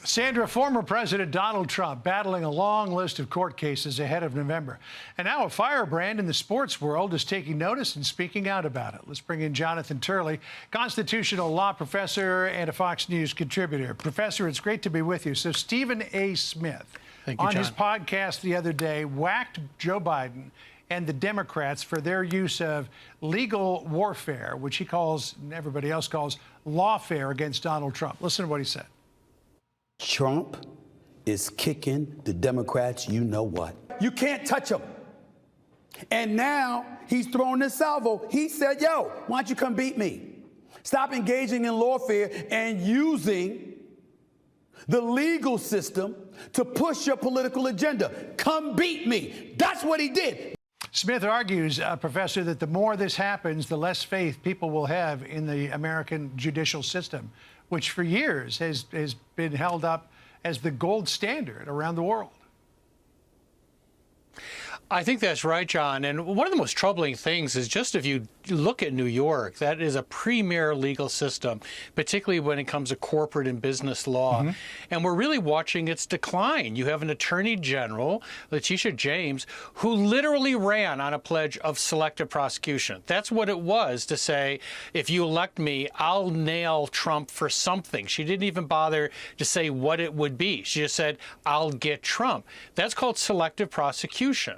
Sandra, former President Donald Trump battling a long list of court cases ahead of November. And now a firebrand in the sports world is taking notice and speaking out about it. Let's bring in Jonathan Turley, constitutional law professor and a Fox News contributor. Professor, it's great to be with you. So Stephen A. Smith, on his podcast the other day, whacked Joe Biden and the Democrats for their use of legal warfare, which he calls, and everybody else calls, lawfare against Donald Trump. Listen to what he said. Trump is kicking the Democrats, you know what. You can't touch him. And now he's throwing this salvo. He said, yo, why don't you come beat me? Stop engaging in lawfare and using the legal system to push your political agenda. Come beat me. That's what he did. Smith argues, Professor, that the more this happens, the less faith people will have in the American judicial system, which for years has been held up as the gold standard around the world. I think that's right, John. And one of the most troubling things is just if you look at New York, that is a premier legal system, particularly when it comes to corporate and business law. And we're really watching its decline. You have an attorney general, Letitia James, who literally ran on a pledge of selective prosecution. That's what it was to say, if you elect me, I'll nail Trump for something. She didn't even bother to say what it would be. She just said, I'll get Trump. That's called selective prosecution.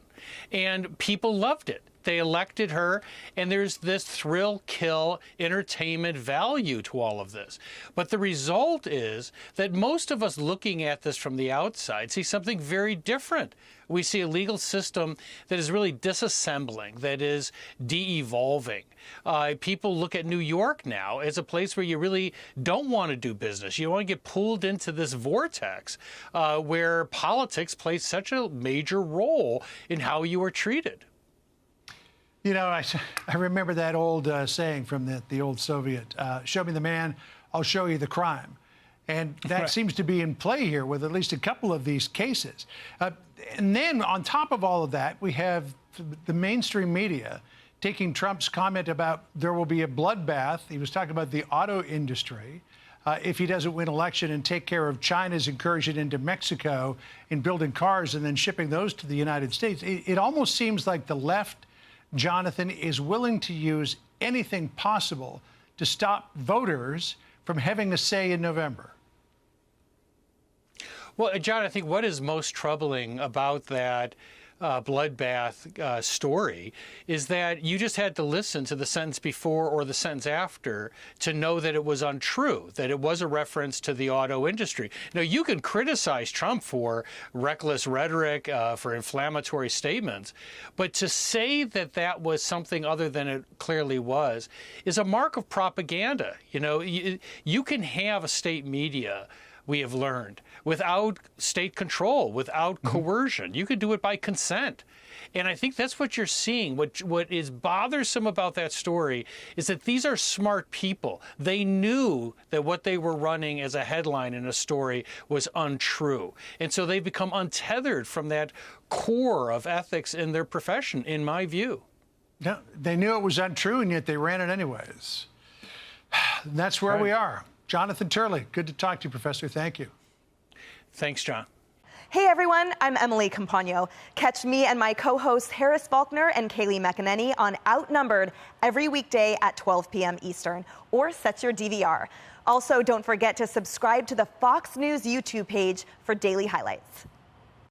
And people loved it. They elected her, and there's this thrill-kill entertainment value to all of this. But the result is that most of us looking at this from the outside see something very different. We see a legal system that is really disassembling, that is de-evolving. People look at New York now as a place where you really don't want to do business. You don't want to get pulled into this vortex where politics plays such a major role in how you are treated. You know, I remember that old saying from the old Soviet, show me the man, I'll show you the crime. And that seems to be in play here with at least a couple of these cases. And then on top of all of that, we have the mainstream media taking Trump's comment about there will be a bloodbath. He was talking about the auto industry if he doesn't win election and take care of China's incursion into Mexico in building cars and then shipping those to the United States. It almost seems like the left, Jonathan, is willing to use anything possible to stop voters from having a say in November. Well, John, I think what is most troubling about that bloodbath story is that you just had to listen to the sentence before or the sentence after to know that it was untrue, that it was a reference to the auto industry. Now, you can criticize Trump for reckless rhetoric, for inflammatory statements, but to say that that was something other than it clearly was is a mark of propaganda. You know, you can have a state media, we have learned, without state control, without coercion. You could do it by consent. And I think that's what you're seeing. What is bothersome about that story is that these are smart people. They knew that what they were running as a headline in a story was untrue. And so they've become untethered from that core of ethics in their profession, in my view. No, they knew it was untrue, and yet they ran it anyways. And that's where we are. Jonathan Turley, good to talk to you, Professor. Thank you. Thanks, John. Hey, everyone. I'm Emily Campagno. Catch me and my co-hosts Harris Faulkner and Kaylee McEnany on Outnumbered every weekday at 12 p.m. Eastern, or set your DVR. Also, don't forget to subscribe to the Fox News YouTube page for daily highlights.